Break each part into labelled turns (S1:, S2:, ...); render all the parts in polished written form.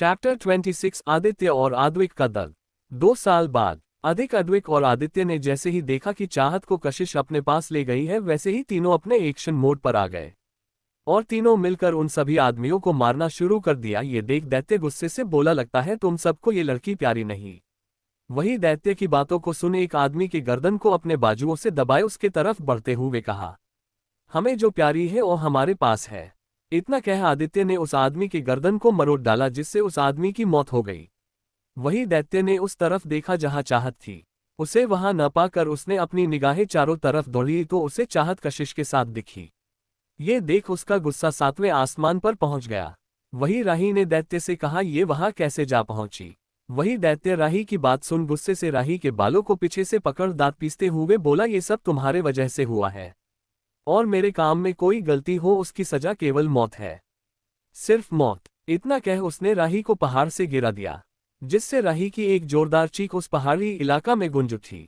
S1: Chapter 26 Aditya और आद्विक का दर्द। 2 साल बाद आद्विक और आदित्य ने जैसे ही देखा कि चाहत को कशिश अपने पास ले गई है, वैसे ही तीनों अपने एक्शन मोड पर आ गए और तीनों मिलकर उन सभी आदमियों को मारना शुरू कर दिया। ये देख दैत्य गुस्से से बोला, लगता है तुम सबको ये लड़की प्यारी नहीं। वही दैत्य की बातों को सुन एक आदमी की गर्दन को अपने बाजुओं से दबाए उसके तरफ बढ़ते हुए कहा, हमें जो प्यारी है वो हमारे पास है। इतना कह आदित्य ने उस आदमी की गर्दन को मरोड़ डाला, जिससे उस आदमी की मौत हो गई। वही दैत्य ने उस तरफ देखा जहां चाहत थी। उसे वहां न पाकर उसने अपनी निगाहें चारों तरफ दौड़ी तो उसे चाहत कशिश के साथ दिखी। ये देख उसका गुस्सा 7वें आसमान पर पहुंच गया। वही राही ने दैत्य से कहा, ये वहां कैसे जा पहुंची। वही दैत्य राही की बात सुन गुस्से से राही के बालों को पीछे से पकड़ दांत पीसते हुए बोला, ये सब तुम्हारे वजह से हुआ है और मेरे काम में कोई गलती हो उसकी सजा केवल मौत है, सिर्फ मौत। इतना कह उसने राही को पहाड़ से गिरा दिया, जिससे राही की एक जोरदार चीख उस पहाड़ी इलाका में गूंज उठी।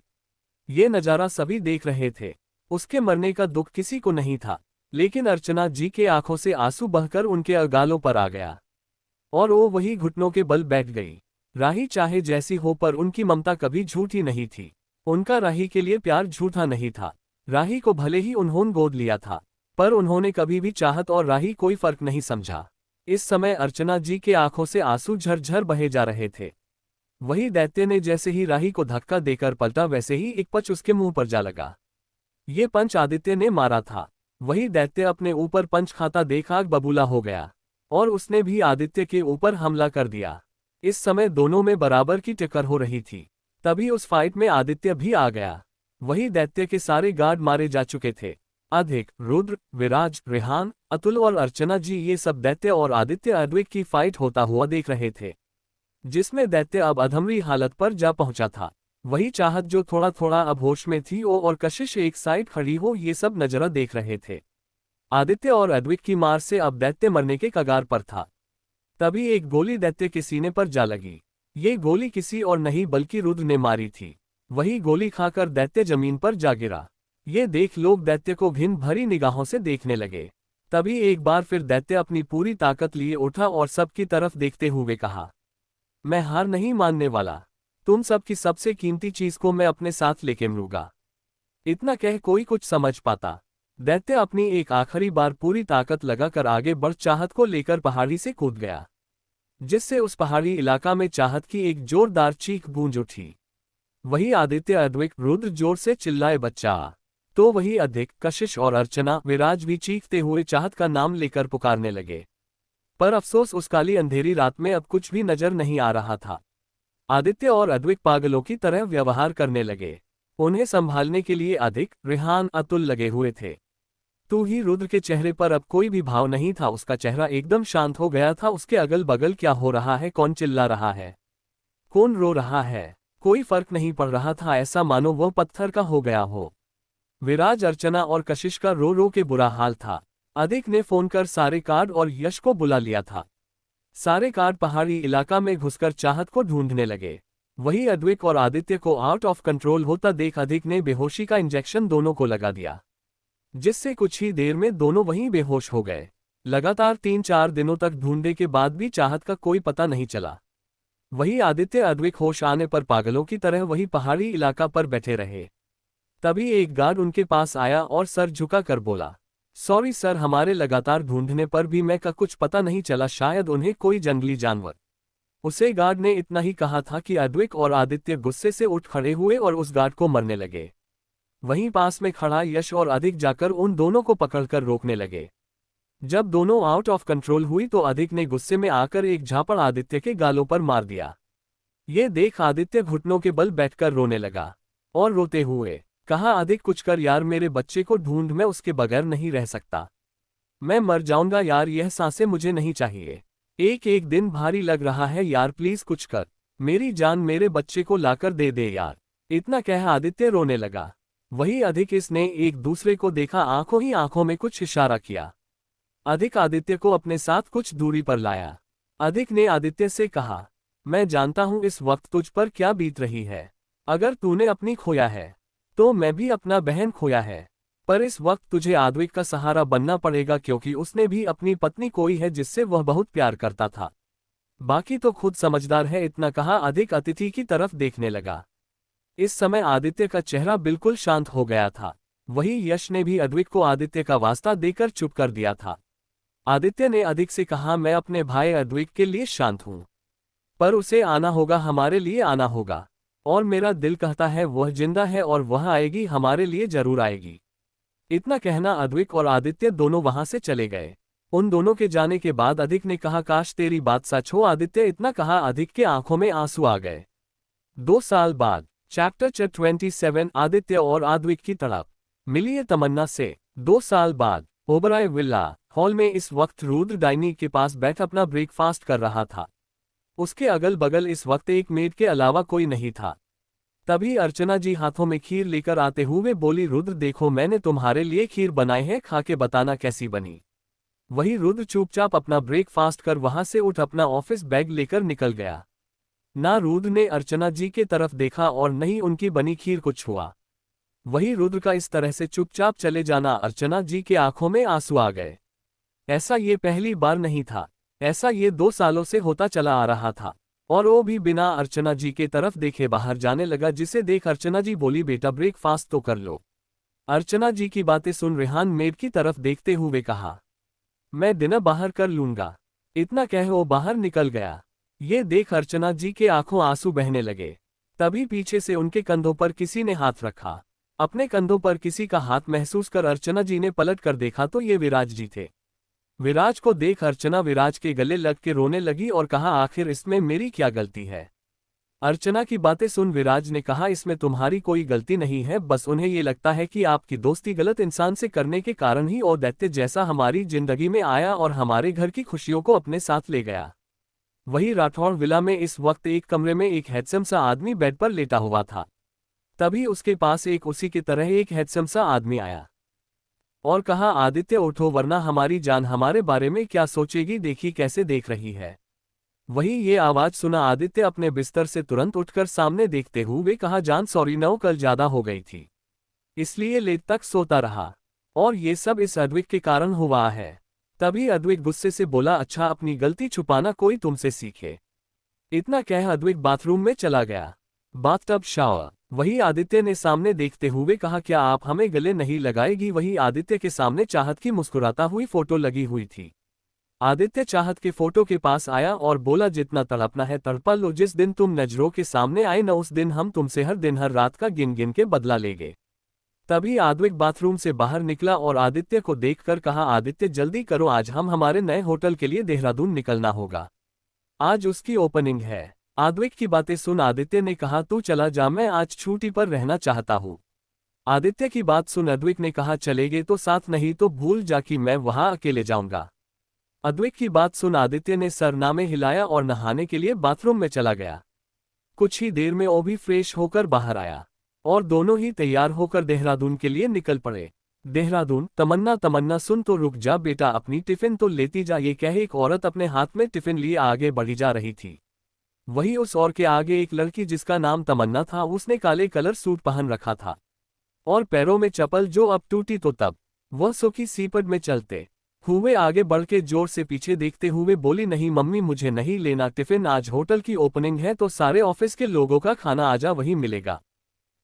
S1: ये नजारा सभी देख रहे थे। उसके मरने का दुख किसी को नहीं था, लेकिन अर्चना जी के आंखों से आंसू बहकर उनके अगालों पर आ गया और वो वही घुटनों के बल बैठ गई। राही चाहे जैसी हो, पर उनकी ममता कभी झूठी नहीं थी। उनका राही के लिए प्यार झूठा नहीं था। राही को भले ही उन्होंने गोद लिया था, पर उन्होंने कभी भी चाहत और राही कोई फर्क नहीं समझा। इस समय अर्चना जी के आंखों से आंसू झरझर बहे जा रहे थे। वही दैत्य ने जैसे ही राही को धक्का देकर पलटा, वैसे ही एक पंच उसके मुंह पर जा लगा। ये पंच आदित्य ने मारा था। वही दैत्य अपने ऊपर पंच खाता देख आग बबूला हो गया और उसने भी आदित्य के ऊपर हमला कर दिया। इस समय दोनों में बराबर की टक्कर हो रही थी। तभी उस फाइट में आदित्य भी आ गया। वही दैत्य के सारे गार्ड मारे जा चुके थे। अधिक, रुद्र, विराज, रेहान, अतुल और अर्चना जी, ये सब दैत्य और आदित्य आद्विक की फाइट होता हुआ देख रहे थे, जिसमें दैत्य अब अधमरी हालत पर जा पहुंचा था। वही चाहत जो थोड़ा थोड़ा अब होश में थी वो और कशिश एक साइड खड़ी हो, ये सब नजरा देख रहे थे। आदित्य और आद्विक की मार से अब दैत्य मरने के कगार पर था। तभी एक गोली दैत्य के सीने पर जा लगी। ये गोली किसी और नहीं बल्कि रुद्र ने मारी थी। वही गोली खाकर दैत्य जमीन पर जा गिरा। ये देख लोग दैत्य को घिन भरी निगाहों से देखने लगे। तभी एक बार फिर दैत्य अपनी पूरी ताकत लिए उठा और सबकी तरफ देखते हुए कहा, मैं हार नहीं मानने वाला। तुम सबकी सबसे कीमती चीज को मैं अपने साथ लेके मरूंगा। इतना कह कोई कुछ समझ पाता। दैत्य अपनी एक आखिरी बार पूरी ताकत लगाकर आगे बढ़ चाहत को लेकर पहाड़ी से कूद गया, जिससे उस पहाड़ी इलाका में चाहत की एक जोरदार चीख गूंज उठी। वही आदित्य, आद्विक, रुद्र जोर से चिल्लाए, बच्चा। तो वही अधिक, कशिश और अर्चना, विराज भी चीखते हुए चाहत का नाम लेकर पुकारने लगे। पर अफसोस उस काली अंधेरी रात में अब कुछ भी नजर नहीं आ रहा था। आदित्य और आद्विक पागलों की तरह व्यवहार करने लगे। उन्हें संभालने के लिए अधिक, रेहान, अतुल लगे हुए थे। तू ही रुद्र के चेहरे पर अब कोई भी भाव नहीं था। उसका चेहरा एकदम शांत हो गया था। उसके अगल बगल क्या हो रहा है, कौन चिल्ला रहा है, कौन रो रहा है, कोई फर्क नहीं पड़ रहा था। ऐसा मानो वह पत्थर का हो गया हो। विराज, अर्चना और कशिश का रो रो के बुरा हाल था। अधिक ने फोन कर सारे कार्ड और यश को बुला लिया था। सारे कार्ड पहाड़ी इलाका में घुसकर चाहत को ढूंढने लगे। वही आद्विक और आदित्य को आउट ऑफ कंट्रोल होता देख अधिक ने बेहोशी का इंजेक्शन दोनों को लगा दिया, जिससे कुछ ही देर में दोनों वहीं बेहोश हो गए। लगातार 3-4 दिनों तक ढूंढने के बाद भी चाहत का कोई पता नहीं चला। वही आदित्य, आद्विक होश आने पर पागलों की तरह वही पहाड़ी इलाका पर बैठे रहे। तभी एक गार्ड उनके पास आया और सर झुका कर बोला, सॉरी सर, हमारे लगातार ढूंढने पर भी मैं का कुछ पता नहीं चला, शायद उन्हें कोई जंगली जानवर। उसे गार्ड ने इतना ही कहा था कि आद्विक और आदित्य गुस्से से उठ खड़े हुए और उस गार्ड को मरने लगे। वहीं पास में खड़ा यश और अधिक जाकर उन दोनों को पकड़कर रोकने लगे। जब दोनों आउट ऑफ कंट्रोल हुई तो अधिक ने गुस्से में आकर एक झापड़ आदित्य के गालों पर मार दिया। ये देख आदित्य घुटनों के बल बैठकर रोने लगा और रोते हुए कहा, अधिक कुछ कर यार, मेरे बच्चे को ढूंढ, मैं उसके बगैर नहीं रह सकता। मैं मर जाऊंगा यार, यह सांसें मुझे नहीं चाहिए। एक एक दिन भारी लग रहा है यार, प्लीज कुछ कर, मेरी जान मेरे बच्चे को लाकर दे दे यार। इतना कह आदित्य रोने लगा। वही अधिक, इसने एक दूसरे को देखा, आंखों ही आंखों में कुछ इशारा किया। अधिक आदित्य को अपने साथ कुछ दूरी पर लाया। अधिक ने आदित्य से कहा, मैं जानता हूं इस वक्त तुझ पर क्या बीत रही है। अगर तूने अपनी खोया है तो मैं भी अपना बहन खोया है, पर इस वक्त तुझे आद्विक का सहारा बनना पड़ेगा, क्योंकि उसने भी अपनी पत्नी खोई है जिससे वह बहुत प्यार करता था। बाकी तो खुद समझदार है, इतना कहा अधिक अतिथि की तरफ देखने लगा। इस समय आदित्य का चेहरा बिल्कुल शांत हो गया था। वही यश ने भी अद्विक को आदित्य का वास्ता देकर चुप कर दिया था। आदित्य ने अधिक से कहा, मैं अपने भाई अद्विक के लिए शांत हूं, पर उसे आना होगा, हमारे लिए आना होगा। और मेरा दिल कहता है वह जिंदा है और वह आएगी, हमारे लिए जरूर आएगी। इतना कहना अद्विक और आदित्य दोनों वहां से चले गए। उन दोनों के जाने के बाद अधिक ने कहा, काश तेरी बात सच हो आदित्य। इतना कहा अधिक के आंखों में आंसू आ गए। 2 साल बाद चैप्टर 27 आदित्य और आद्विक की तड़प। मिलिए तमन्ना से। 2 साल बाद ओबराय विला हॉल में इस वक्त रुद्र डाइनिंग के पास बैठ अपना ब्रेकफास्ट कर रहा था। उसके अगल बगल इस वक्त एक मेड के अलावा कोई नहीं था। तभी अर्चना जी हाथों में खीर लेकर आते हुए बोली, रुद्र देखो मैंने तुम्हारे लिए खीर बनाई है, खा के बताना कैसी बनी। वही रुद्र चुपचाप अपना ब्रेकफास्ट कर वहां से उठ अपना ऑफिस बैग लेकर निकल गया। ना रुद्र ने अर्चना जी के तरफ देखा और न ही उनकी बनी खीर को छुआ। वही रुद्र का इस तरह से चुपचाप चले जाना अर्चना जी के आंखों में आंसू आ गए। ऐसा ये पहली बार नहीं था, ऐसा ये 2 सालों से होता चला आ रहा था। और वो भी बिना अर्चना जी के तरफ देखे बाहर जाने लगा, जिसे देख अर्चना जी बोली, बेटा ब्रेकफास्ट तो कर लो। अर्चना जी की बातें सुन रेहान मेड की तरफ देखते हुए कहा, मैं डिनर बाहर कर लूंगा। इतना कह वो बाहर निकल गया। ये देख अर्चना जी के आंखों आंसू बहने लगे। तभी पीछे से उनके कंधों पर किसी ने हाथ रखा। अपने कंधों पर किसी का हाथ महसूस कर अर्चना जी ने पलट कर देखा तो ये विराज जी थे। विराज को देख अर्चना विराज के गले लग के रोने लगी और कहा, आखिर इसमें मेरी क्या गलती है। अर्चना की बातें सुन विराज ने कहा, इसमें तुम्हारी कोई गलती नहीं है, बस उन्हें ये लगता है कि आपकी दोस्ती गलत इंसान से करने के कारण ही और दैत्य जैसा हमारी जिंदगी में आया और हमारे घर की खुशियों को अपने साथ ले गया। वही राठौड़ विला में इस वक्त एक कमरे में एक हैंडसम सा आदमी बेड पर लेटा हुआ था। तभी उसके पास एक उसी की तरह एक हैंडसम सा आदमी आया और कहा, आदित्य उठो वरना हमारी जान हमारे बारे में क्या सोचेगी, देखी कैसे देख रही है। वही ये आवाज सुना आदित्य अपने बिस्तर से तुरंत उठकर सामने देखते हुए कहा, जान सॉरी नौ कल ज्यादा हो गई थी, इसलिए लेट तक सोता रहा और ये सब इस अद्विक के कारण हुआ है। तभी अद्विक गुस्से से बोला, अच्छा अपनी गलती छुपाना कोई तुमसे सीखे। इतना कह अद्विक बाथरूम में चला गया। Bathtub shower. वही आदित्य ने सामने देखते हुए कहा, क्या आप हमें गले नहीं लगाएगी। वही आदित्य के सामने चाहत की मुस्कुराता हुई फोटो लगी हुई थी। आदित्य चाहत के फोटो के पास आया और बोला, जितना तड़पना है तड़पा लो, जिस दिन तुम नजरों के सामने आए न उस दिन हम तुमसे हर दिन हर रात का गिन गिन के बदला लेंगे। तभी आद्विक बाथरूम से बाहर निकला और आदित्य को देखकर कहा, आदित्य जल्दी करो, आज हम हमारे नए होटल के लिए देहरादून निकलना होगा, आज उसकी ओपनिंग है। आद्विक की बातें सुन आदित्य ने कहा, तू चला जा, मैं आज छुट्टी पर रहना चाहता हूँ। आदित्य की बात सुन अद्विक ने कहा, चलेगे तो साथ, नहीं तो भूल जा कि मैं वहां अकेले जाऊंगा। अद्विक की बात सुन आदित्य ने सरनामे हिलाया और नहाने के लिए बाथरूम में चला गया। कुछ ही देर में वो भी फ्रेश होकर बाहर आया और दोनों ही तैयार होकर देहरादून के लिए निकल पड़े। देहरादून। तमन्ना तमन्ना सुन तो रुक जा बेटा, अपनी टिफिन तो लेती जा। ये कह एक औरत अपने हाथ में टिफिन लिए आगे बढ़ी जा रही थी। वही उस और के आगे एक लड़की जिसका नाम तमन्ना था, उसने काले कलर सूट पहन रखा था और पैरों में चप्पल जो अब टूटी तो तब वह सूखी सीपट में चलते हुए आगे बढ़ के जोर से पीछे देखते हुए बोली, नहीं मम्मी मुझे नहीं लेना टिफिन, आज होटल की ओपनिंग है तो सारे ऑफिस के लोगों का खाना आजा वही मिलेगा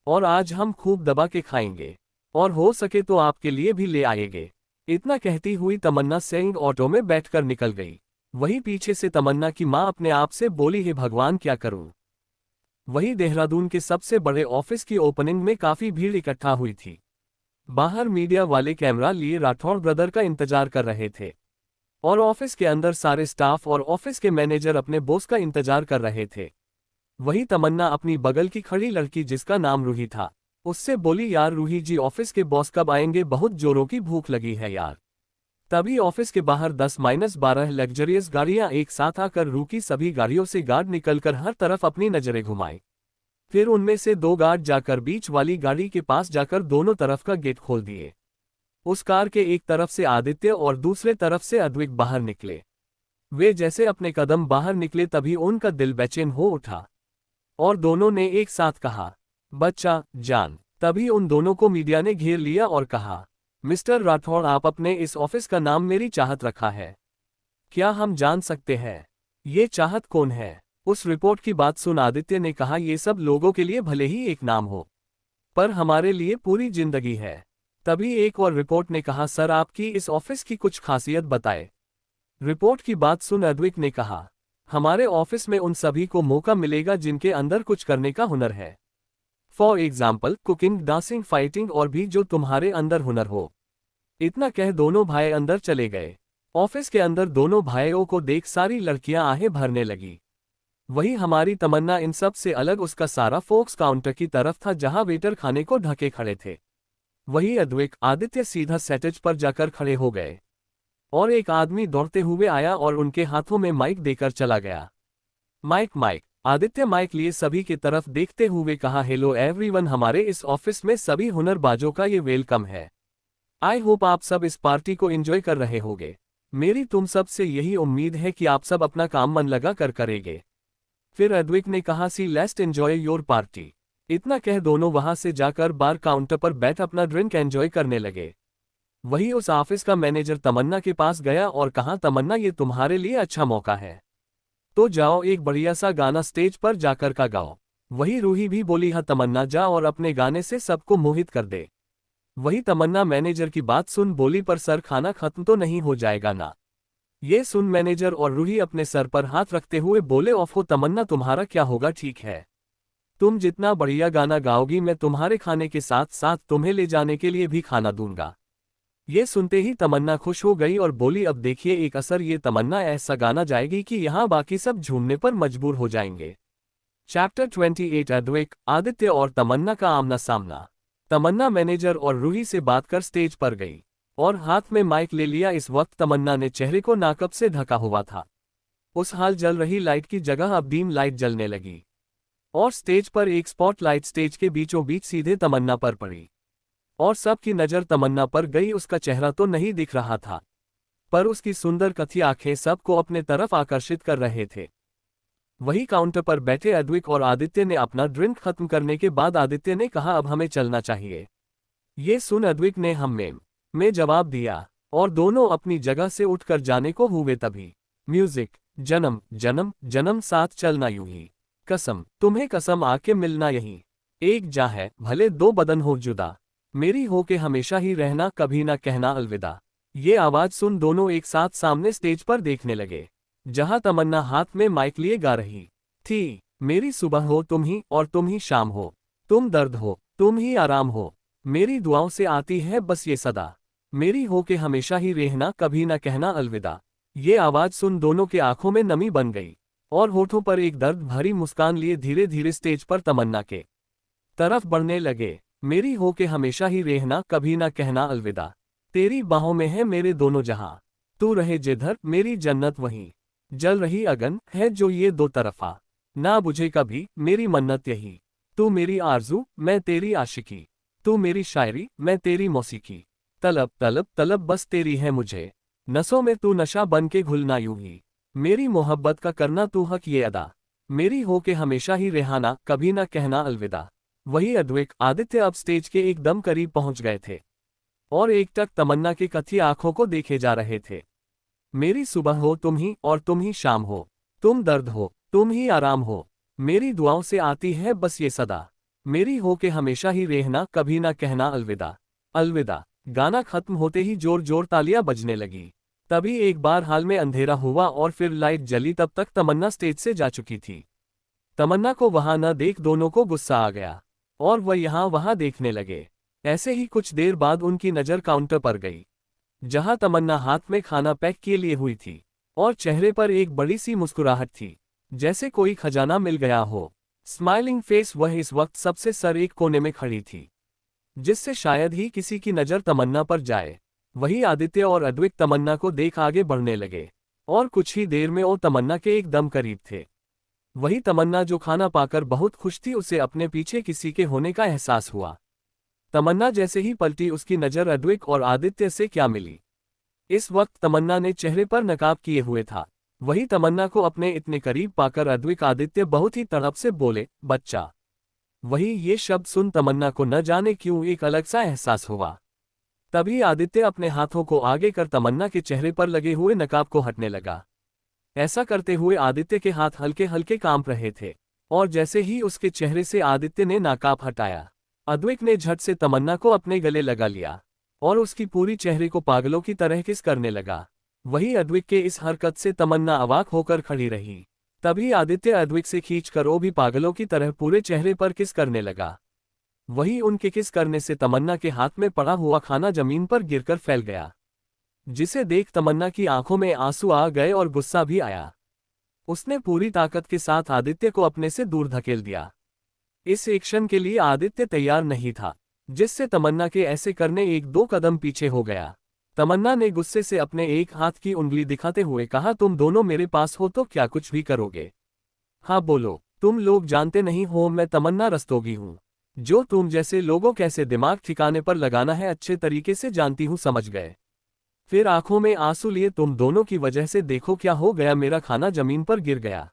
S1: और आज हम खूब दबा के खाएंगे और हो सके तो आपके लिए भी ले आएंगे। इतना कहती हुई तमन्ना सिंह ऑटो में बैठकर निकल गई। वही पीछे से तमन्ना की मां अपने आप से बोली, हे भगवान क्या करूं। वही देहरादून के सबसे बड़े ऑफिस की ओपनिंग में काफी भीड़ इकट्ठा हुई थी। बाहर मीडिया वाले कैमरा लिए राठौड़ ब्रदर का इंतजार कर रहे थे और ऑफिस के अंदर सारे स्टाफ और ऑफिस के मैनेजर अपने बॉस का इंतजार कर रहे थे। वही तमन्ना अपनी बगल की खड़ी लड़की जिसका नाम रूही था उससे बोली, यार रूही जी ऑफिस के बॉस कब आएंगे, बहुत जोरों की भूख लगी है यार। तभी ऑफिस के बाहर 10-12 लग्जरियस गाड़ियां एक साथ आकर रुकी। सभी गाड़ियों से गार्ड निकलकर हर तरफ अपनी नजरें घुमाई। फिर उनमें से 2 गार्ड जाकर बीच वाली गाड़ी के पास जाकर दोनों तरफ का गेट खोल दिए। उस कार के एक तरफ से आदित्य और दूसरे तरफ से अद्विक बाहर निकले। वे जैसे अपने कदम बाहर निकले तभी उनका दिल बेचैन हो उठा और दोनों ने एक साथ कहा, बच्चा जान। तभी उन दोनों को मीडिया ने घेर लिया और कहा, मिस्टर राठौड़ आप अपने इस ऑफिस का नाम मेरी चाहत रखा है, क्या हम जान सकते हैं। ये चाहत कौन है? उस रिपोर्ट की बात सुन आदित्य ने कहा, ये सब लोगों के लिए भले ही एक नाम हो, पर हमारे लिए पूरी जिंदगी है। तभी एक और रिपोर्ट ने कहा, सर आपकी इस ऑफिस की कुछ खासियत बताए। रिपोर्ट की बात सुन अद्विक ने कहा, हमारे ऑफिस में उन सभी को मौका मिलेगा जिनके अंदर कुछ करने का हुनर है। For example cooking, dancing, fighting और भी जो तुम्हारे अंदर हुनर हो। इतना कह दोनों भाई अंदर चले गए। ऑफिस के अंदर दोनों भाइयों को देख सारी लड़कियां आहें भरने लगी। वही हमारी तमन्ना इन सब से अलग, उसका सारा फोकस काउंटर की तरफ था जहां वेटर खाने को ढके खड़े थे। वही अद्विक, आदित्य सीधा सेटेज पर जाकर खड़े हो गए और एक आदमी दौड़ते हुए आया और उनके हाथों में माइक देकर चला गया। माइक माइक, आदित्य माइक लिए सभी की तरफ देखते हुए कहा, हेलो एवरीवन, हमारे इस ऑफिस में सभी हुनरबाजों का ये वेलकम है। आई होप आप सब इस पार्टी को एंजॉय कर रहे होंगे। मेरी तुम सब से यही उम्मीद है कि आप सब अपना काम मन लगा कर करेंगे। फिर अद्विक ने कहा, see let's enjoy your party. इतना कह दोनों वहां से जाकर बार काउंटर पर बैठ अपना ड्रिंक एंजॉय करने लगे। वही उस ऑफिस का मैनेजर तमन्ना के पास गया और कहा, तमन्ना ये तुम्हारे लिए अच्छा मौका है, तो जाओ एक बढ़िया सा गाना स्टेज पर जाकर का गाओ। वही रूही भी बोली, हाँ तमन्ना जा और अपने गाने से सबको मोहित कर दे। वही तमन्ना मैनेजर की बात सुन बोली, पर सर खाना खत्म तो नहीं हो जाएगा ना? ये सुन मैनेजर और रूही अपने सर पर हाथ रखते हुए बोले, ऑफ हो तमन्ना, तुम्हारा क्या होगा, ठीक है, तुम जितना बढ़िया गाना गाओगी मैं तुम्हारे खाने के साथ साथ तुम्हें ले जाने के लिए भी खाना दूंगा। ये सुनते ही तमन्ना खुश हो गई और बोली, अब देखिए एक असर, ये तमन्ना ऐसा गाना जाएगी कि यहाँ बाकी सब झूमने पर मजबूर हो जाएंगे। चैप्टर 28 अद्वैक, आदित्य और तमन्ना का आमना सामना। तमन्ना मैनेजर और रूही से बात कर स्टेज पर गई और हाथ में माइक ले लिया। इस वक्त तमन्ना ने चेहरे को नाकब से ढका हुआ था। उस हाल जल रही लाइट की जगह अब डीम लाइट जलने लगी और स्टेज पर एक स्पॉटलाइट स्टेज के बीचों बीच सीधे तमन्ना पर पड़ी और सबकी नजर तमन्ना पर गई। उसका चेहरा तो नहीं दिख रहा था, पर उसकी सुंदर कथी आंखें सबको अपने तरफ आकर्षित कर रहे थे। वही काउंटर पर बैठे अद्विक और आदित्य ने अपना ड्रिंक खत्म करने के बाद आदित्य ने कहा, अब हमें चलना चाहिए। ये सुन अद्विक ने हम में जवाब दिया और दोनों अपनी जगह से उठकर जाने को हुए। तभी म्यूजिक, जन्म जन्म जन्म साथ चलना यूं ही, कसम तुम्हें कसम आके मिलना यहीं, एक जा है भले दो बदन हो जुदा, मेरी हो के हमेशा ही रहना कभी ना कहना अलविदा। ये आवाज सुन दोनों एक साथ सामने स्टेज पर देखने लगे जहां तमन्ना हाथ में माइक लिए गा रही थी, मेरी सुबह हो तुम ही और तुम ही शाम हो, तुम दर्द हो तुम ही आराम हो, मेरी दुआओं से आती है बस ये सदा, मेरी हो के हमेशा ही रहना कभी ना कहना अलविदा। ये आवाज सुन दोनों के आंखों में नमी बन गई और होठों पर एक दर्द भरी मुस्कान लिए धीरे धीरे स्टेज पर तमन्ना के तरफ बढ़ने लगे। मेरी हो के हमेशा ही रहना कभी ना कहना अलविदा, तेरी बाहों में है मेरे दोनों जहां, तू रहे जिधर मेरी जन्नत वहीं, जल रही अगन है जो ये दो तरफा, ना बुझे कभी मेरी मन्नत यही, तू मेरी आरज़ू मैं तेरी आशिकी, तू मेरी शायरी मैं तेरी मौसीकी, तलब तलब तलब बस तेरी है मुझे, नसों में तू नशा बन के घुलना यूं ही, मेरी मोहब्बत का करना तू हक ये अदा, मेरी हो के हमेशा ही रहना कभी ना कहना अलविदा। वही अद्वैक, आदित्य अब स्टेज के एकदम करीब पहुंच गए थे और एकटक तमन्ना की कथी आंखों को देखे जा रहे थे। मेरी सुबह हो तुम ही और तुम ही शाम हो, तुम दर्द हो तुम ही आराम हो, मेरी दुआओं से आती है बस ये सदा, मेरी हो के हमेशा ही रहना कभी ना कहना अलविदा। अलविदा गाना खत्म होते ही जोर जोर तालियां बजने लगी। तभी एक बार हाल में अंधेरा हुआ और फिर लाइट जली। तब तक तमन्ना स्टेज से जा चुकी थी। तमन्ना को वहां न देख दोनों को गुस्सा आ गया और वह यहाँ वहां देखने लगे। ऐसे ही कुछ देर बाद उनकी नज़र काउंटर पर गई जहां तमन्ना हाथ में खाना पैक किए लिए हुई थी और चेहरे पर एक बड़ी सी मुस्कुराहट थी, जैसे कोई खजाना मिल गया हो। स्माइलिंग फेस वह इस वक्त सबसे सर एक कोने में खड़ी थी, जिससे शायद ही किसी की नज़र तमन्ना पर जाए। वही आदित्य और अद्वैक तमन्ना को देख आगे बढ़ने लगे और कुछ ही देर में वो तमन्ना के एकदम करीब थे। वही तमन्ना जो खाना पाकर बहुत खुश थी, उसे अपने पीछे किसी के होने का एहसास हुआ। तमन्ना जैसे ही पलटी उसकी नज़र अद्वैक और आदित्य से क्या मिली। इस वक्त तमन्ना ने चेहरे पर नकाब किए हुए था। वही तमन्ना को अपने इतने करीब पाकर अद्वैक आदित्य बहुत ही तड़प से बोले, बच्चा। वही ये शब्द सुन तमन्ना को न जाने क्यों एक अलग सा एहसास हुआ। तभी आदित्य अपने हाथों को आगे कर तमन्ना के चेहरे पर लगे हुए नकाब को हटने लगा। ऐसा करते हुए आदित्य के हाथ हल्के हल्के कांप रहे थे, और जैसे ही उसके चेहरे से आदित्य ने नकाब हटाया, अद्विक ने झट से तमन्ना को अपने गले लगा लिया और उसकी पूरी चेहरे को पागलों की तरह किस करने लगा। वही अद्विक के इस हरकत से तमन्ना अवाक होकर खड़ी रही। तभी आदित्य अद्विक से खींचकर वो भी पागलों की तरह पूरे चेहरे पर किस करने लगा। वही उनके किस करने से तमन्ना के हाथ में पड़ा हुआ खाना जमीन पर गिरकर फैल गया, जिसे देख तमन्ना की आंखों में आंसू आ गए और गुस्सा भी आया। उसने पूरी ताकत के साथ आदित्य को अपने से दूर धकेल दिया। इस एक्शन के लिए आदित्य तैयार नहीं था, जिससे तमन्ना के ऐसे करने एक दो कदम पीछे हो गया। तमन्ना ने गुस्से से अपने एक हाथ की उंगली दिखाते हुए कहा, तुम दोनों मेरे पास हो तो क्या कुछ भी करोगे? हाँ बोलो। तुम लोग जानते नहीं हो मैं तमन्ना रस्तोगी हूँ। जो तुम जैसे लोगों कैसे दिमाग ठिकाने पर लगाना है अच्छे तरीके से जानती हूँ, समझ गए? फिर आंखों में आंसू लिए तुम दोनों की वजह से देखो क्या हो गया, मेरा खाना जमीन पर गिर गया।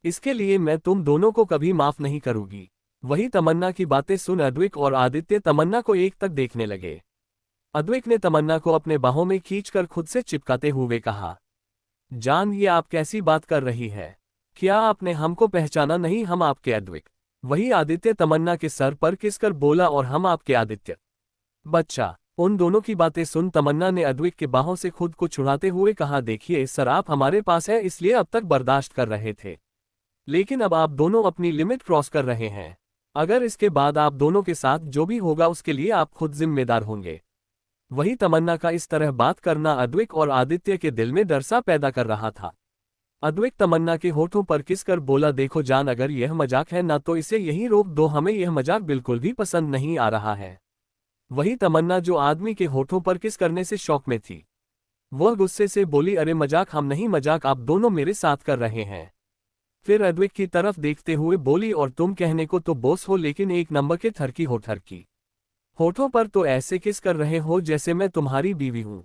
S1: इसके लिए मैं तुम दोनों को कभी माफ नहीं करूंगी। वही तमन्ना की बातें सुन अद्विक और आदित्य तमन्ना को एक तक देखने लगे। अद्विक ने तमन्ना को अपने बाहों में खींचकर खुद से चिपकाते हुए कहा, जान ये आप कैसी बात कर रही है? क्या आपने हमको पहचाना नहीं? हम आपके अद्विक। वही आदित्य तमन्ना के सर पर किसकर बोला, और हम आपके आदित्य? बच्चा। उन दोनों की बातें सुन तमन्ना ने अद्विक के बाहों से खुद को छुड़ाते हुए कहा, देखिए सर, आप हमारे पास है इसलिए अब तक बर्दाश्त कर रहे थे, लेकिन अब आप दोनों अपनी लिमिट क्रॉस कर रहे हैं। अगर इसके बाद आप दोनों के साथ जो भी होगा उसके लिए आप खुद जिम्मेदार होंगे। वही तमन्ना का इस तरह बात करना अद्विक और आदित्य के दिल में डर सा पैदा कर रहा था। अद्विक तमन्ना के होठों पर किसकर बोला, देखो जान, अगर यह मजाक है ना तो इसे यहीं रोक दो, हमें यह मजाक बिल्कुल भी पसंद नहीं आ रहा है। वही तमन्ना जो आदमी के होठों पर किस करने से शौक में थी, वह गुस्से से बोली, अरे मजाक हम नहीं, मजाक आप दोनों मेरे साथ कर रहे हैं। फिर अद्विक की तरफ देखते हुए बोली, और तुम कहने को तो बॉस हो लेकिन एक नंबर के थरकी हो। थरकी होठों पर तो ऐसे किस कर रहे हो जैसे मैं तुम्हारी बीवी हूं।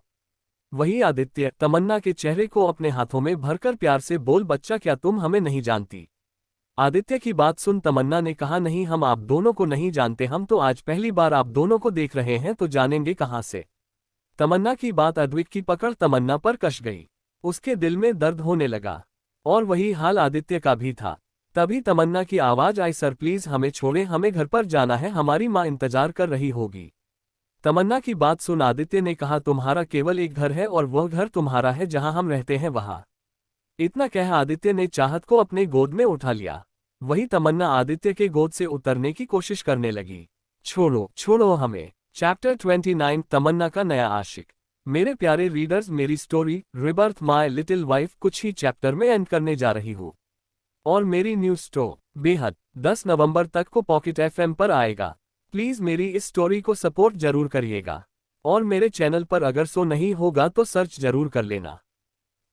S1: वही आदित्य तमन्ना के चेहरे को अपने हाथों में भरकर प्यार से बोल, बच्चा क्या तुम हमें नहीं जानती? आदित्य की बात सुन तमन्ना ने कहा, नहीं हम आप दोनों को नहीं जानते, हम तो आज पहली बार आप दोनों को देख रहे हैं, तो जानेंगे कहां से? तमन्ना की बात अद्विक की पकड़ तमन्ना पर कस गई। उसके दिल में दर्द होने लगा, और वही हाल आदित्य का भी था। तभी तमन्ना की आवाज आई, सर प्लीज हमें छोड़ें, हमें घर पर जाना है, हमारी माँ इंतजार कर रही होगी। तमन्ना की बात सुन आदित्य ने कहा, तुम्हारा केवल एक घर है और वह घर तुम्हारा है, जहां हम रहते हैं वहां। इतना कह आदित्य ने चाहत को अपने गोद में उठा लिया। वही तमन्ना आदित्य के गोद से उतरने की कोशिश करने लगी। छोड़ो छोड़ो हमें। चैप्टर 29 तमन्ना का नया आशिक। मेरे प्यारे रीडर्स, मेरी story rebirth my little wife कुछ ही चैप्टर में एंड करने जा रही हूँ, और मेरी न्यू स्टोरी बेहद 10 नवंबर तक को पॉकेट FM पर आएगा। प्लीज मेरी इस स्टोरी को सपोर्ट जरूर करिएगा, और मेरे चैनल पर अगर सो नहीं होगा तो सर्च जरूर कर लेना।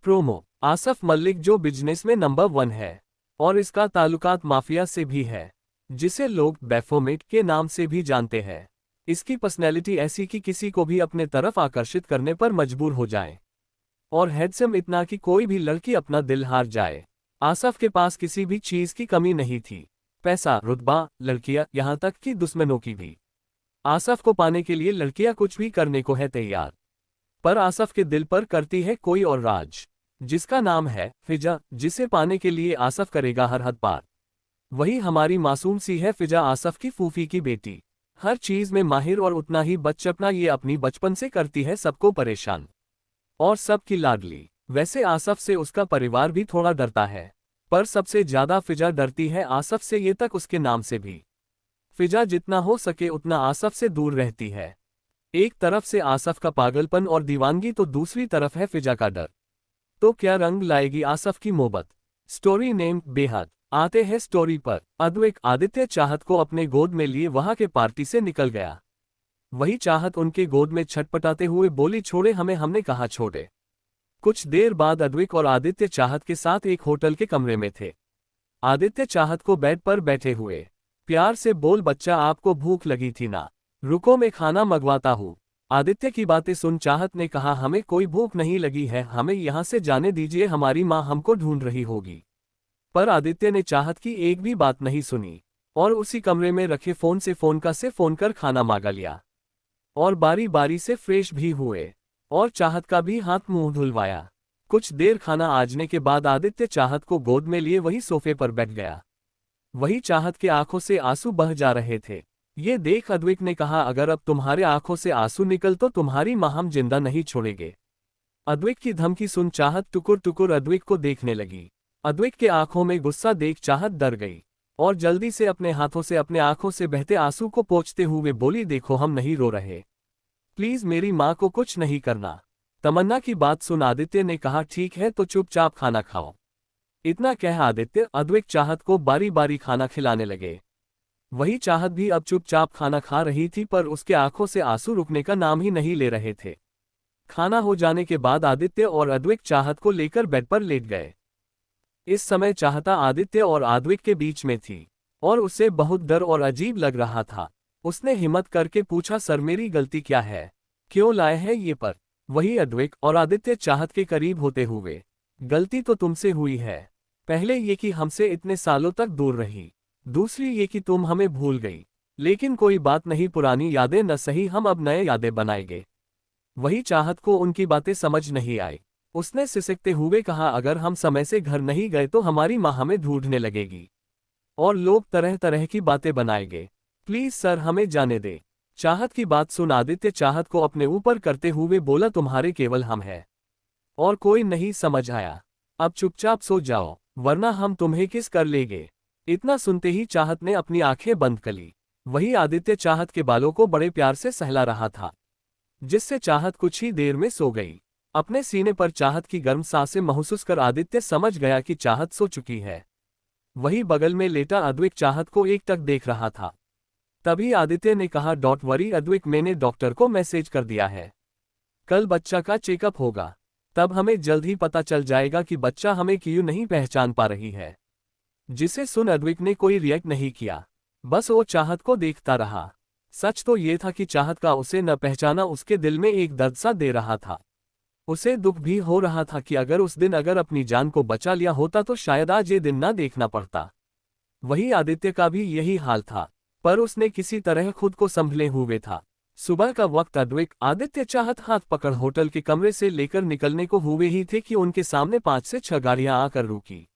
S1: प्रोमो। आसफ मलिक जो बिजनेस में नंबर 1 है, और इसका ताल्लुकात माफिया से भी है, जिसे लोग बैफोमेट के नाम से भी जानते हैं। इसकी पर्सनैलिटी ऐसी कि किसी को भी अपने तरफ आकर्षित करने पर मजबूर हो जाए, और हैंडसम इतना कि कोई भी लड़की अपना दिल हार जाए। आसफ के पास किसी भी चीज की कमी नहीं थी, पैसा, रुतबा, लड़कियां, यहाँ तक कि दुश्मनों की भी। आसफ को पाने के लिए लड़कियां कुछ भी करने को है तैयार। पर आसफ के दिल पर करती है कोई और राज, जिसका नाम है फिजा, जिसे पाने के लिए आसफ करेगा हर हद पार। वही हमारी मासूम सी है फिजा, आसफ की फूफी की बेटी। हर चीज में माहिर और उतना ही बच्चपना, ये अपनी बचपन से करती है सबको परेशान, और सबकी लाडली। वैसे आसफ से उसका परिवार भी थोड़ा डरता है, पर सबसे ज्यादा फिजा डरती है आसफ से, ये तक उसके नाम से भी। फिजा जितना हो सके उतना आसफ से दूर रहती है। एक तरफ से आसफ का पागलपन और दीवानगी, तो दूसरी तरफ है फिजा का डर। तो क्या रंग लाएगी आसफ की मोहब्बत? स्टोरी नेम बेहद। आते हैं स्टोरी पर। अद्विक आदित्य चाहत को अपने गोद में लिए वहां के पार्टी से निकल गया। वही चाहत उनके गोद में छटपटाते हुए बोली, छोड़े हमें, हमने कहा छोड़े। कुछ देर बाद अद्विक और आदित्य चाहत के साथ एक होटल के कमरे में थे। आदित्य चाहत को बेड पर बैठे हुए प्यार से बोल, बच्चा आपको भूख लगी थी ना? रुको मैं खाना मंगवाता हूँ। आदित्य की बातें सुन चाहत ने कहा, हमें कोई भूख नहीं लगी है, हमें यहाँ से जाने दीजिए, हमारी माँ हमको ढूंढ रही होगी। पर आदित्य ने चाहत की एक भी बात नहीं सुनी, और उसी कमरे में रखे फोन से फोन कर खाना मांगा लिया, और बारी बारी से फ्रेश भी हुए, और चाहत का भी हाथ मुंह धुलवाया। कुछ देर खाना आजने के बाद आदित्य चाहत को गोद में लिए वही सोफे पर बैठ गया। वही चाहत के आंखों से आंसू बह जा रहे थे। ये देख अद्विक ने कहा, अगर अब तुम्हारे आंखों से आंसू निकल तो तुम्हारी मां हम जिंदा नहीं छोड़ेंगे। अद्विक की धमकी सुन चाहत टुकुर टुकुर अद्विक को देखने लगी। अद्विक के आंखों में गुस्सा देख चाहत डर गई और जल्दी से अपने हाथों से अपने आंखों से बहते आंसू को पोंछते हुए बोली, देखो हम नहीं रो रहे, प्लीज मेरी मां को कुछ नहीं करना। तमन्ना की बात सुन आदित्य ने कहा, ठीक है तो चुपचाप खाना खाओ। इतना कह आदित्य अद्विक चाहत को बारी बारी खाना खिलाने लगे। वही चाहत भी अब चुपचाप खाना खा रही थी, पर उसके आंखों से आंसू रुकने का नाम ही नहीं ले रहे थे। खाना हो जाने के बाद आदित्य और अद्विक चाहत को लेकर बेड पर लेट गए। इस समय चाहता आदित्य और अद्विक के बीच में थी और उसे बहुत डर और अजीब लग रहा था। उसने हिम्मत करके पूछा, सर मेरी गलती क्या है, क्यों लाए हैं ये पर? वही अद्विक और आदित्य चाहत के करीब होते हुए, गलती तो तुमसे हुई है। पहले ये कि हमसे इतने सालों तक दूर रही, दूसरी ये कि तुम हमें भूल गई। लेकिन कोई बात नहीं, पुरानी यादें न सही, हम अब नए यादें बनाएंगे। वही चाहत को उनकी बातें समझ नहीं आई। उसने सिसकते हुए कहा, अगर हम समय से घर नहीं गए तो हमारी मां हमें ढूंढने लगेगी और लोग तरह तरह की बातें बनाएंगे। प्लीज सर हमें जाने दे। चाहत की बात सुन आदित्य चाहत को अपने ऊपर करते हुए बोला, तुम्हारे केवल हम हैं और कोई नहीं, समझ आया? अब चुपचाप सो जाओ वरना हम तुम्हें किस कर लेंगे। इतना सुनते ही चाहत ने अपनी आंखें बंद कर ली। वही आदित्य चाहत के बालों को बड़े प्यार से सहला रहा था, जिससे चाहत कुछ ही देर में सो गई। अपने सीने पर चाहत की गर्म सांसें महसूस कर आदित्य समझ गया कि चाहत सो चुकी है। वही बगल में लेटा अद्विक चाहत को एकटक देख रहा था। तभी आदित्य ने कहा, डोंट वरी अद्विक, मैंने डॉक्टर को मैसेज कर दिया है। कल बच्चा का चेकअप होगा, तब हमें जल्द ही पता चल जाएगा कि बच्चा हमें क्यों नहीं पहचान पा रही है। जिसे सुन अद्विक ने कोई रिएक्ट नहीं किया, बस वो चाहत को देखता रहा। सच तो ये था कि चाहत का उसे न पहचाना उसके दिल में एक दर्द सा दे रहा था। उसे दुख भी हो रहा था कि अगर उस दिन अगर अपनी जान को बचा लिया होता तो शायद आज ये दिन ना देखना पड़ता। वही आदित्य का भी यही हाल था, पर उसने किसी तरह खुद को संभले हुए था। सुबह का वक्त अद्विक आदित्य चाहत हाथ पकड़ होटल के कमरे से लेकर निकलने को हुए ही थे कि उनके सामने 5 से 6 गाड़ियां आकर रुकी,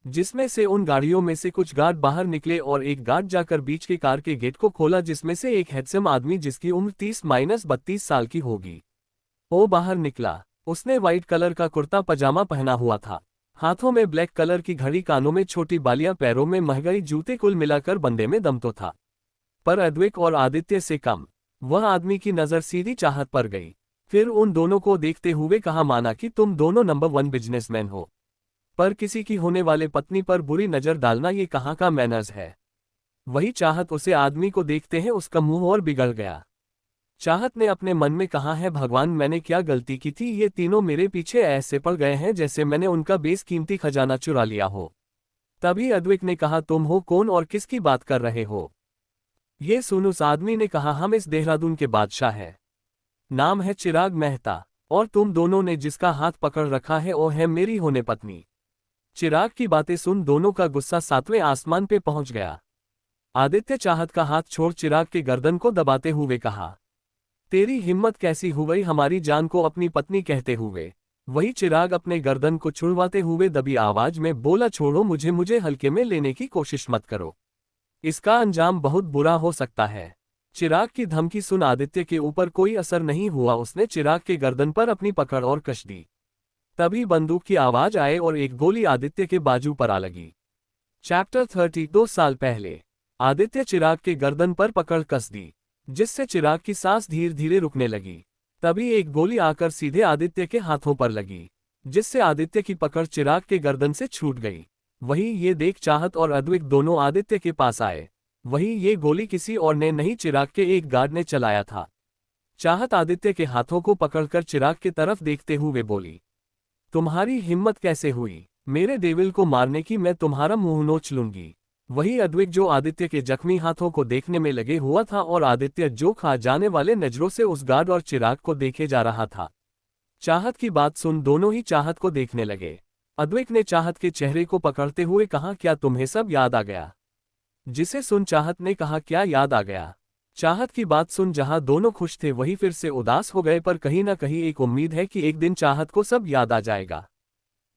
S1: जिसमें से उन गाड़ियों में से कुछ गार्ड बाहर निकले और एक गार्ड जाकर बीच के कार के गेट को खोला, जिसमें से एक हैंडसम आदमी जिसकी उम्र 30-32 साल की होगी वो बाहर निकला। उसने व्हाइट कलर का कुर्ता पजामा पहना हुआ था, हाथों में ब्लैक कलर की घड़ी, कानों में छोटी बालियां, पैरों में महंगाई जूते, कुल मिलाकर बंदे में दम तो था। पर अद्विक और आदित्य से कम। वह आदमी की नजर सीधी चाहत पर गई, फिर उन दोनों को देखते हुए कहा, माना कि तुम दोनों नंबर 1 बिजनेसमैन हो, पर किसी की होने वाले पत्नी पर बुरी नजर डालना ये कहाँ का मैनर्स है। वही चाहत उसे आदमी को देखते हैं उसका मुंह और बिगड़ गया। चाहत ने अपने मन में कहा है, भगवान मैंने क्या गलती की थी, ये तीनों मेरे पीछे ऐसे पड़ गए हैं जैसे मैंने उनका बेशकीमती खजाना चुरा लिया हो। तभी अद्विक ने कहा, तुम हो कौन और किसकी बात कर रहे हो? ये सुन उस आदमी ने कहा, हम इस देहरादून के बादशाह हैं, नाम है चिराग मेहता, और तुम दोनों ने जिसका हाथ पकड़ रखा है वो है मेरी होने पत्नी। चिराग की बातें सुन दोनों का गुस्सा 7वें आसमान पे पहुंच गया। आदित्य चाहत का हाथ छोड़ चिराग के गर्दन को दबाते हुए कहा, तेरी हिम्मत कैसी हुई हमारी जान को अपनी पत्नी कहते हुए? वही चिराग अपने गर्दन को छुड़वाते हुए दबी आवाज में बोला, छोड़ो मुझे, मुझे हल्के में लेने की कोशिश मत करो, इसका अंजाम बहुत बुरा हो सकता है। चिराग की धमकी सुन आदित्य के ऊपर कोई असर नहीं हुआ। उसने चिराग के गर्दन पर अपनी पकड़ और कस दी। तभी बंदूक की आवाज आए और एक गोली आदित्य के बाजू पर आ लगी। चैप्टर 32 साल पहले। आदित्य चिराग के गर्दन पर पकड़ कस दी, जिससे चिराग की सांस धीरे धीरे रुकने लगी। तभी एक गोली आकर सीधे आदित्य के हाथों पर लगी, जिससे आदित्य की पकड़ चिराग के गर्दन से छूट गई। वही ये देख चाहत और अद्विक दोनों आदित्य के पास आए। वही ये गोली किसी और ने नहीं, चिराग के एक गार्ड ने चलाया था। चाहत आदित्य के हाथों को पकड़कर चिराग की तरफ देखते हुए बोली, तुम्हारी हिम्मत कैसे हुई मेरे डेविल को मारने की? मैं तुम्हारा मुंह नोच लूंगी। वही अद्विक जो आदित्य के जख्मी हाथों को देखने में लगे हुआ था और आदित्य जो खा जाने वाले नजरों से उस गार्ड और चिराग को देखे जा रहा था। चाहत की बात सुन दोनों ही चाहत को देखने लगे। अद्विक ने चाहत के चेहरे को पकड़ते हुए कहा, क्या तुम्हें सब याद आ गया? जिसे सुन चाहत ने कहा, क्या याद आ गया? चाहत की बात सुन जहां दोनों खुश थे वही फिर से उदास हो गए, पर कहीं ना कहीं एक उम्मीद है कि एक दिन चाहत को सब याद आ जाएगा।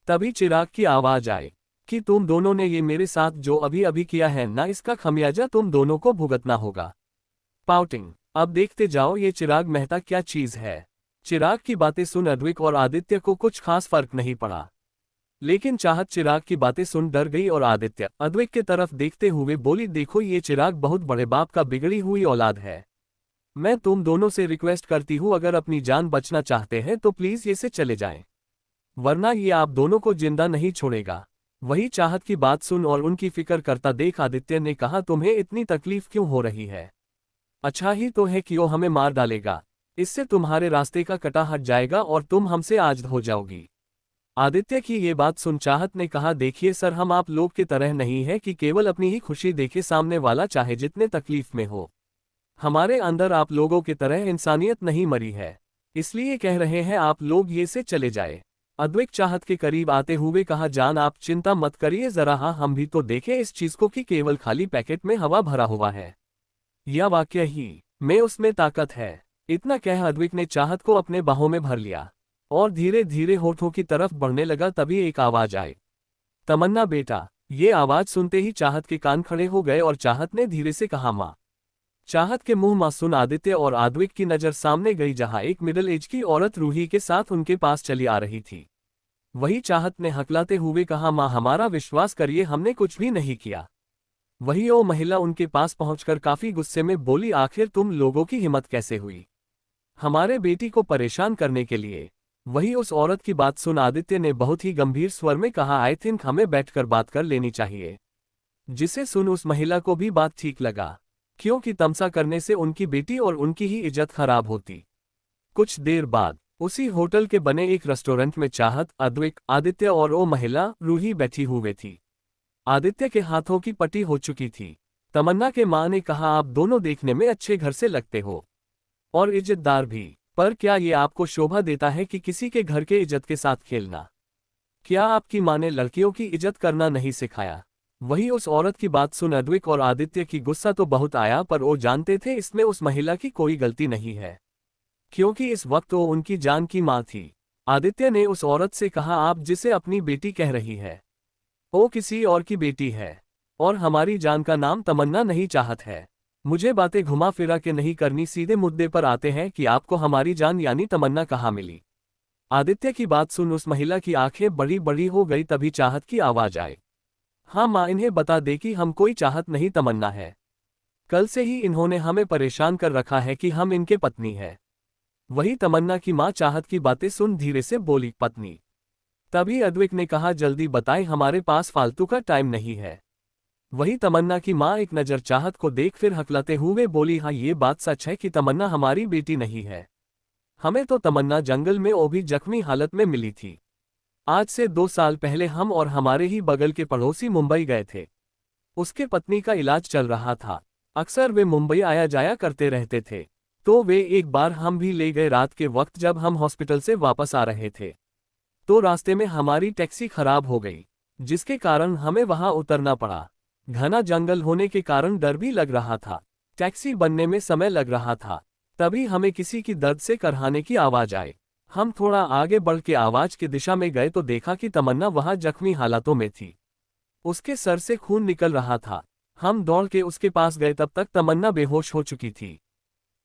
S1: तभी चिराग की आवाज आए कि तुम दोनों ने ये मेरे साथ जो अभी अभी किया है ना, इसका खमियाजा तुम दोनों को भुगतना होगा। पाउटिंग। अब देखते जाओ ये चिराग मेहता क्या चीज है। चिराग की बातें सुन अद्विक और आदित्य को कुछ खास फर्क नहीं पड़ा, लेकिन चाहत चिराग की बातें सुन डर गई और आदित्य अद्विक की तरफ देखते हुए बोली, देखो ये चिराग बहुत बड़े बाप का बिगड़ी हुई औलाद है। मैं तुम दोनों से रिक्वेस्ट करती हूँ, अगर अपनी जान बचना चाहते हैं तो प्लीज ये से चले जाएं, वरना ये आप दोनों को जिंदा नहीं छोड़ेगा। वही चाहत की बात सुन और उनकी फिक्र करता देख आदित्य ने कहा, तुम्हें इतनी तकलीफ क्यों हो रही है? अच्छा ही तो है कि वो हमें मार डालेगा, इससे तुम्हारे रास्ते का कटा हट जाएगा और तुम हमसे आज़ाद हो जाओगी। आदित्य की ये बात सुन चाहत ने कहा, देखिए सर, हम आप लोग की तरह नहीं है कि केवल अपनी ही खुशी देखे सामने वाला चाहे जितने तकलीफ में हो। हमारे अंदर आप लोगों की तरह इंसानियत नहीं मरी है, इसलिए कह रहे हैं आप लोग ये से चले जाए। अद्विक चाहत के करीब आते हुए कहा, जान आप चिंता मत करिए जरा, हाँ हम भी तो देखें इस चीज को कि केवल खाली पैकेट में हवा भरा हुआ है या वाकई ही में उसमें ताकत है। इतना कह अद्विक ने चाहत को अपने बाहों में भर लिया और धीरे धीरे होठों की तरफ बढ़ने लगा। तभी एक आवाज आई, तमन्ना बेटा। ये आवाज सुनते ही चाहत के कान खड़े हो गए और चाहत ने धीरे से कहा, माँ। चाहत के मुंह मासूम आदित्य और आद्विक की नजर सामने गई, जहां एक मिडिल एज की औरत रूही के साथ उनके पास चली आ रही थी। वही चाहत ने हकलाते हुए कहा, माँ हमारा विश्वास करिए, हमने कुछ भी नहीं किया। वही वो महिला उनके पास पहुंचकर काफी गुस्से में बोली, आखिर तुम लोगों की हिम्मत कैसे हुई हमारे बेटी को परेशान करने के लिए? वही उस औरत की बात सुन आदित्य ने बहुत ही गंभीर स्वर में कहा, आई थिंक हमें बैठकर बात कर लेनी चाहिए। जिसे सुन उस महिला को भी बात ठीक लगा, क्योंकि तमसा करने से उनकी बेटी और उनकी ही इज्जत खराब होती। कुछ देर बाद उसी होटल के बने एक रेस्टोरेंट में चाहत, अद्विक, आदित्य और वो महिला रूही बैठी हुए थी। आदित्य के हाथों की पट्टी हो चुकी थी। तमन्ना के मां ने कहा, आप दोनों देखने में अच्छे घर से लगते हो और इज्जतदार भी, पर क्या ये आपको शोभा देता है कि किसी के घर के इज्जत के साथ खेलना? क्या आपकी मां ने लड़कियों की इज्जत करना नहीं सिखाया? वही उस औरत की बात सुन अद्विक और आदित्य की गुस्सा तो बहुत आया, पर वो जानते थे इसमें उस महिला की कोई गलती नहीं है, क्योंकि इस वक्त वो उनकी जान की मां थी। आदित्य ने उस औरत से कहा, आप जिसे अपनी बेटी कह रही है वो किसी और की बेटी है और हमारी जान का नाम तमन्ना नहीं चाहत है। मुझे बातें घुमा फिरा के नहीं करनी, सीधे मुद्दे पर आते हैं कि आपको हमारी जान यानी तमन्ना कहाँ मिली। आदित्य की बात सुन उस महिला की आंखें बड़ी बड़ी हो गई। तभी चाहत की आवाज आई, हाँ माँ, इन्हें बता दे कि हम कोई चाहत नहीं तमन्ना है। कल से ही इन्होंने हमें परेशान कर रखा है कि हम इनके पत्नी है। वही तमन्ना की माँ चाहत की बातें सुन धीरे से बोली, पत्नी? तभी अद्विक ने कहा, जल्दी बताएं, हमारे पास फालतू का टाइम नहीं है। वही तमन्ना की माँ एक नज़र चाहत को देख फिर हकलाते हुए बोली, हाँ ये बात सच है कि तमन्ना हमारी बेटी नहीं है। हमें तो तमन्ना जंगल में वो भी जख्मी हालत में मिली थी। आज से 2 साल पहले हम और हमारे ही बगल के पड़ोसी मुंबई गए थे। उसके पत्नी का इलाज चल रहा था। अक्सर वे मुंबई आया जाया करते रहते थे, तो वे एक बार हम भी ले गए। रात के वक्त जब हम हॉस्पिटल से वापस आ रहे थे तो रास्ते में हमारी टैक्सी खराब हो गई, जिसके कारण हमें वहां उतरना पड़ा। घना जंगल होने के कारण डर भी लग रहा था, टैक्सी बनने में समय लग रहा था। तभी हमें किसी की दर्द से करहाने की आवाज आई। हम थोड़ा आगे बढ़ के आवाज की दिशा में गए तो देखा कि तमन्ना वहां जख्मी हालातों में थी। उसके सर से खून निकल रहा था। हम दौड़ के उसके पास गए, तब तक तमन्ना बेहोश हो चुकी थी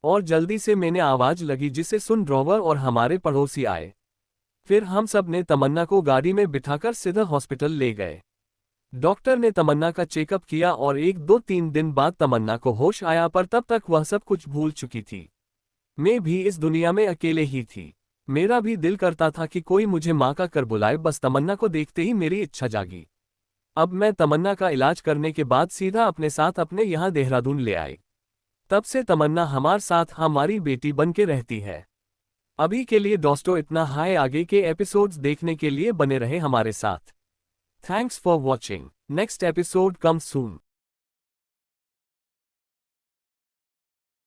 S1: और जल्दी से मैंने आवाज लगी, जिसे सुन ड्राइवर और हमारे पड़ोसी आए। फिर हम सब ने तमन्ना को गाड़ी में बिठाकर सीधा हॉस्पिटल ले गए। डॉक्टर ने तमन्ना का चेकअप किया और 1-2-3 दिन बाद तमन्ना को होश आया, पर तब तक वह सब कुछ भूल चुकी थी। मैं भी इस दुनिया में अकेले ही थी। मेरा भी दिल करता था कि कोई मुझे माँ का कर बुलाए, बस तमन्ना को देखते ही मेरी इच्छा जागी। अब मैं तमन्ना का इलाज करने के बाद सीधा अपने साथ अपने यहाँ देहरादून ले आई। तब से तमन्ना हमारे साथ हमारी बेटी बन के रहती है। अभी के लिए दोस्तों इतना है, आगे के एपिसोड्स देखने के लिए बने रहे हमारे साथ। Thanks for watching. Next episode come soon.